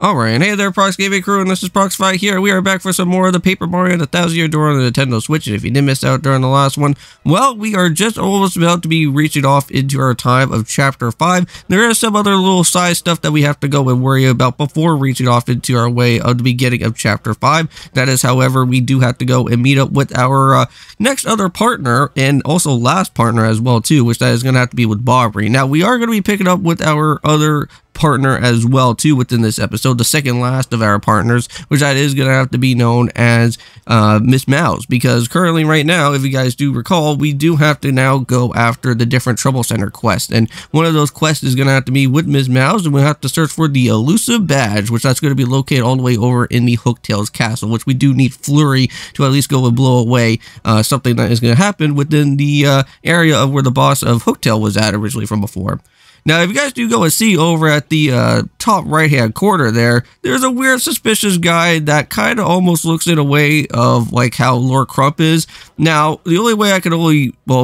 Alright, and hey there, Prox Gaming Crew, and this is Proxify here. We are back for some more of the Paper Mario and the 1000-Year Door on the Nintendo Switch, and if you did miss out during the last one, well, we are just almost about to be reaching off into our time of Chapter 5. There is some other little side stuff that we have to go and worry about before reaching off into our way of the beginning of Chapter 5. That is, however, we do have to go and meet up with our next other partner, and also last partner as well, too, which that is going to have to be with Bobby. Now, we are going to be picking up with our other partner as well too within this episode, the second last of our partners, which that is going to have to be known as Ms Mowz, because currently right now, if you guys do recall, we do have to now go after the different Trouble Center quests, and one of those quests is going to have to be with Ms Mowz, and we'll have to search for the Elusive badge, which that's going to be located all the way over in the Hooktails Castle, which we do need Flurry to at least go and blow away something that is going to happen within the area of where the boss of Hooktail was at originally from before. Now, if you guys do go and see over at the top right-hand corner there's a weird, suspicious guy that kind of almost looks in a way of like how Lord Crump is. Now, the only way I can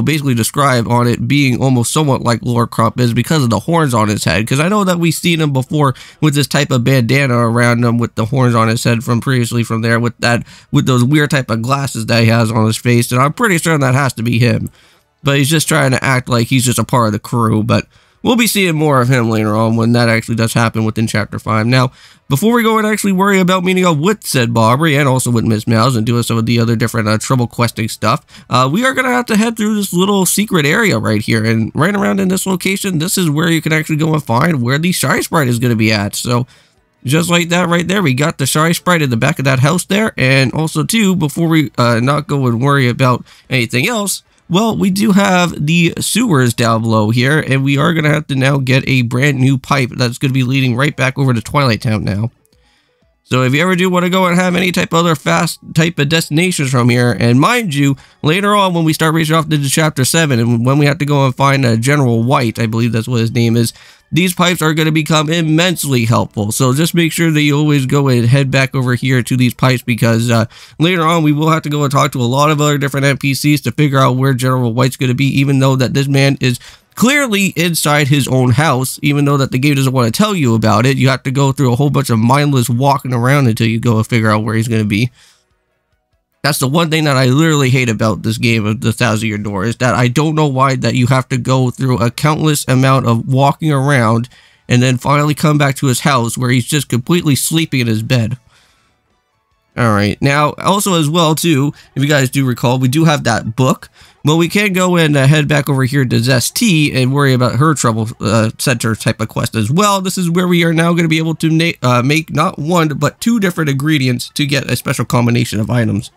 basically describe on it being almost somewhat like Lord Crump is because of the horns on his head. Because I know that we've seen him before with this type of bandana around him with the horns on his head from previously from there with those weird type of glasses that he has on his face. And I'm pretty sure that has to be him. But he's just trying to act like he's just a part of the crew. But we'll be seeing more of him later on when that actually does happen within Chapter 5. Now, before we go and actually worry about meeting up with said Bobby and also with Ms Mowz and doing some of the other different trouble questing stuff, we are going to have to head through this little secret area right here. And right around in this location, this is where you can actually go and find where the Shy Sprite is going to be at. So, just like that right there, we got the Shy Sprite in the back of that house there. And also, too, before we not go and worry about anything else, well, we do have the sewers down below here, and we are going to have to now get a brand new pipe that's going to be leading right back over to Twilight Town now. So if you ever do want to go and have any type of other fast type of destinations from here, and mind you, later on when we start reaching off into Chapter 7, and when we have to go and find General White, I believe that's what his name is, these pipes are going to become immensely helpful. So just make sure that you always go and head back over here to these pipes, because later on we will have to go and talk to a lot of other different NPCs to figure out where General White's going to be, even though that this man is clearly inside his own house. Even though that the game doesn't want to tell you about it, you have to go through a whole bunch of mindless walking around until you go and figure out where he's going to be. That's the one thing that I literally hate about this game of the 1000-Year Door, is that I don't know why that you have to go through a countless amount of walking around and then finally come back to his house where he's just completely sleeping in his bed. Alright, now also as well too, if you guys do recall, we do have that book. Well, we can go and head back over here to Zest T and worry about her Trouble Center type of quest as well. This is where we are now going to be able to make not one, but two different ingredients to get a special combination of items.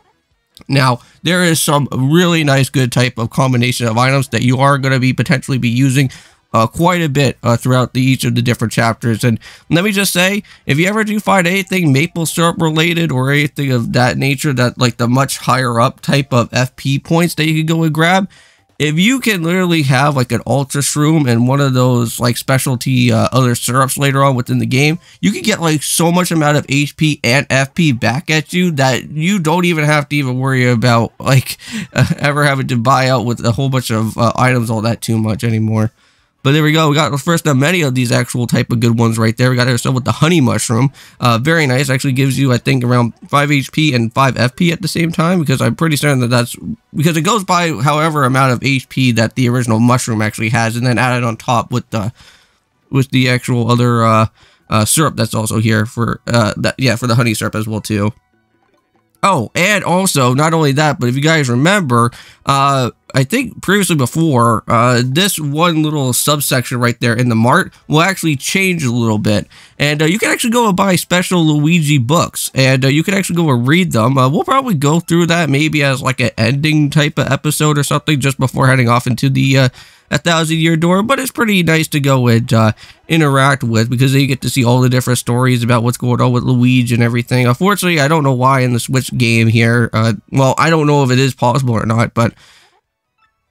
Now, there is some really nice good type of combination of items that you are going to be potentially be using quite a bit throughout each of the different chapters. And let me just say, if you ever do find anything maple syrup related or anything of that nature, that like the much higher up type of FP points that you can go and grab, if you can literally have like an Ultra Shroom and one of those like specialty other syrups later on within the game, you can get like so much amount of HP and FP back at you that you don't even have to even worry about like ever having to buy out with a whole bunch of items all that too much anymore. But there we go. We got the first of many of these actual type of good ones right there. We got ourselves with the Honey Mushroom. Very nice. Actually gives you, I think, around 5 HP and 5 FP at the same time, because I'm pretty certain that that's because it goes by however amount of HP that the original mushroom actually has, and then added on top with the actual other syrup that's also here for for the honey syrup as well too. Oh, and also, not only that, but if you guys remember, I think previously before, this one little subsection right there in the mart will actually change a little bit. And you can actually go and buy special Luigi books, and you can actually go and read them. We'll probably go through that maybe as like an ending type of episode or something just before heading off into the 1000-Year Door, but it's pretty nice to go and interact with, because then you get to see all the different stories about what's going on with Luigi and everything. Unfortunately, I don't know why in the Switch game here, well, I don't know if it is possible or not, but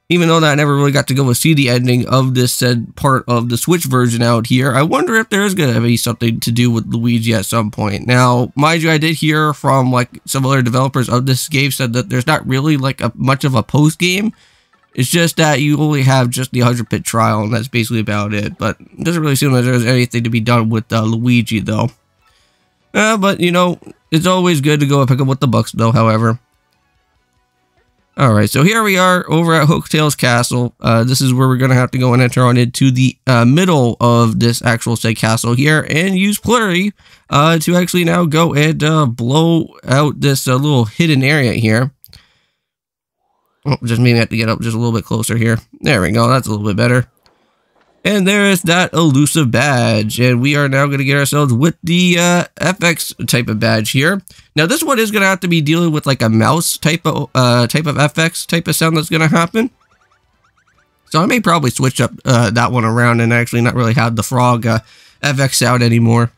even though that I never really got to go and see the ending of this said part of the Switch version out here, I wonder if there is going to be something to do with Luigi at some point. Now, mind you, I did hear from like some other developers of this game said that there's not really like much of a post game. It's just that you only have just the 100-bit trial, and that's basically about it. But it doesn't really seem like there's anything to be done with Luigi, though. But, you know, it's always good to go and pick up with the books, though, however. Alright, so here we are over at Hooktail's Castle. This is where we're going to have to go and enter on into the middle of this actual said castle here and use Plurry to actually now go and blow out this little hidden area here. Oh, just maybe have to get up just a little bit closer here. There we go, that's a little bit better. And there's that elusive badge, and we are now going to get ourselves with the FX type of badge here. Now this one is going to have to be dealing with like a mouse type of FX type of sound that's going to happen. So I may probably switch up that one around and actually not really have the frog FX sound anymore.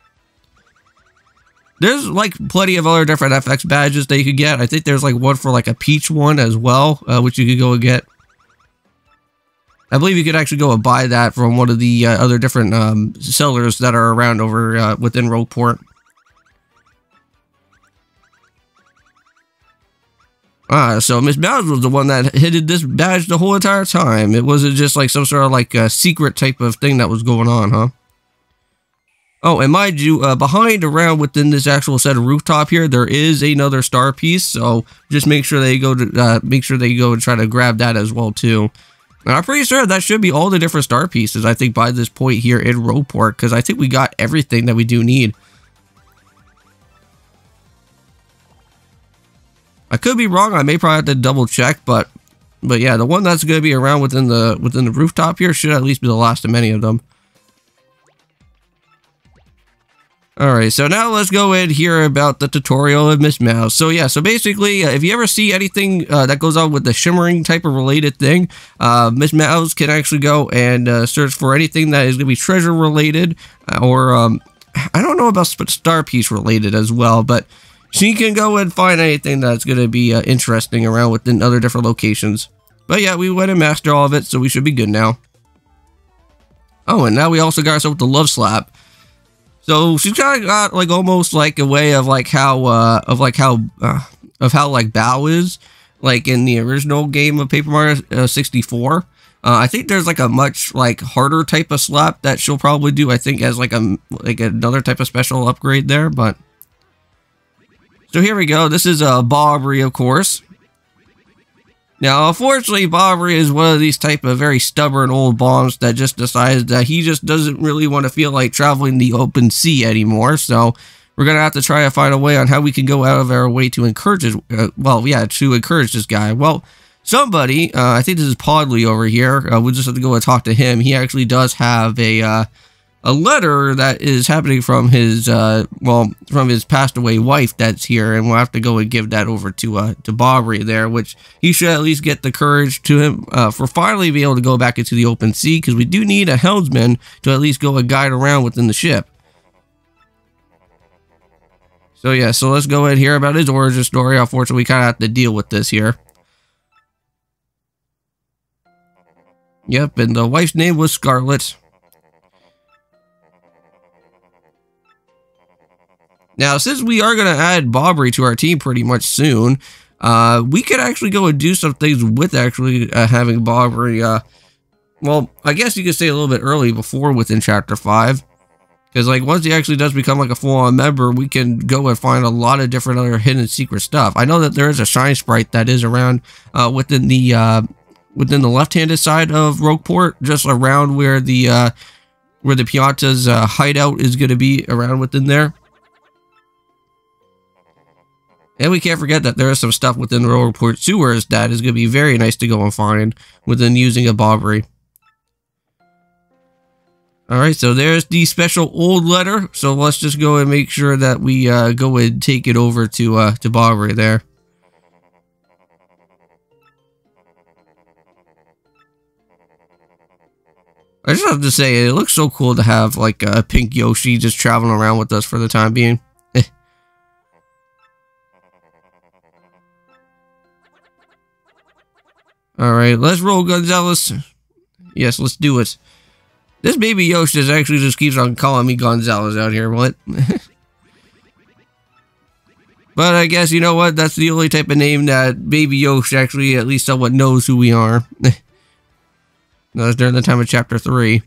There's like plenty of other different FX badges that you could get. I think there's like one for like a Peach one as well, which you could go and get. I believe you could actually go and buy that from one of the other different sellers that are around over within Rogueport. So Ms Mowz was the one that hid this badge the whole entire time. It wasn't just like some sort of like a secret type of thing that was going on, huh? Oh, and mind you, behind around within this actual set of rooftop here, there is another star piece. So just make sure that you go to and try to grab that as well too. And I'm pretty sure that should be all the different star pieces, I think, by this point here in Rogueport, because I think we got everything that we do need. I could be wrong. I may probably have to double check, but yeah, the one that's going to be around within the rooftop here should at least be the last of many of them. Alright, so now let's go and hear about the tutorial of Ms Mowz. So yeah, so basically, if you ever see anything that goes on with the shimmering type of related thing, Ms Mowz can actually go and search for anything that is going to be treasure related, or I don't know about star piece related as well, but she can go and find anything that's going to be interesting around within other different locations. But yeah, we went and mastered all of it, so we should be good now. Oh, and now we also got ourselves the Love Slap. So she's kind of got like almost like a way of like how like Bao is like in the original game of Paper Mario 64. I think there's like a much like harder type of slap that she'll probably do. I think as like another type of special upgrade there. But so here we go. This is Bobbery, of course. Now, unfortunately, Bobbery is one of these type of very stubborn old bombs that just decides that he just doesn't really want to feel like traveling the open sea anymore. So we're going to have to try to find a way on how we can go out of our way to encourage his, to encourage this guy. Well, somebody, I think this is Podley over here. We'll just have to go and talk to him. He actually does have a letter that is happening from his, from his passed away wife that's here, and we'll have to go and give that over to Bobbery there, which he should at least get the courage to him, for finally be able to go back into the open sea, because we do need a helmsman to at least go and guide around within the ship. So yeah, so let's go and hear about his origin story. Unfortunately, we kind of have to deal with this here. Yep, and the wife's name was Scarlet. Now, since we are going to add Bobbery to our team pretty much soon, we could actually go and do some things with actually having Bobbery, well, I guess you could say a little bit early before within Chapter 5. Because, like, once he actually does become, like, a full-on member, we can go and find a lot of different other hidden secret stuff. I know that there is a Shine Sprite that is around within the left-handed side of Rogueport, just around where the Pianta's hideout is going to be around within there. And we can't forget that there is some stuff within the Rogueport sewers that is going to be very nice to go and find within using a Bobbery. Alright, so there's the special old letter. So let's just go and make sure that we go and take it over to Bobbery there. I just have to say, it looks so cool to have like a pink Yoshi just traveling around with us for the time being. Alright, let's roll Gonzalez. Yes, let's do it. This baby Yoshi actually just keeps on calling me Gonzalez out here, what? But I guess, you know what, that's the only type of name that baby Yoshi actually at least somewhat knows who we are. That was during the time of Chapter 3.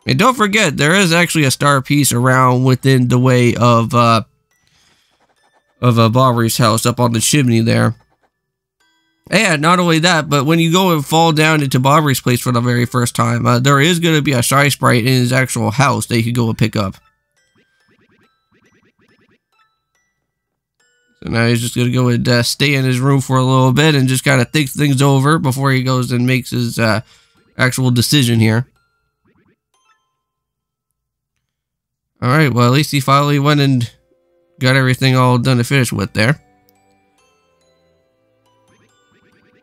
And don't forget, there is actually a star piece around within the way of Bobbery's house up on the chimney there. And not only that, but when you go and fall down into Bobbery's place for the very first time, there is going to be a Shy Sprite in his actual house that you can go and pick up. So now he's just going to go and stay in his room for a little bit and just kind of think things over before he goes and makes his actual decision here. Alright, well at least he finally went and got everything all done and finished with there.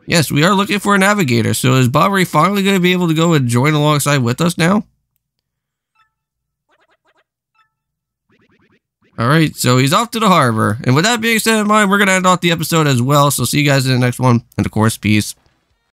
Yes, we are looking for a navigator, so is Bobbery finally going to be able to go and join alongside with us now? Alright, so he's off to the harbor. And with that being said in mind, we're going to end off the episode as well, so see you guys in the next one, and of course, peace.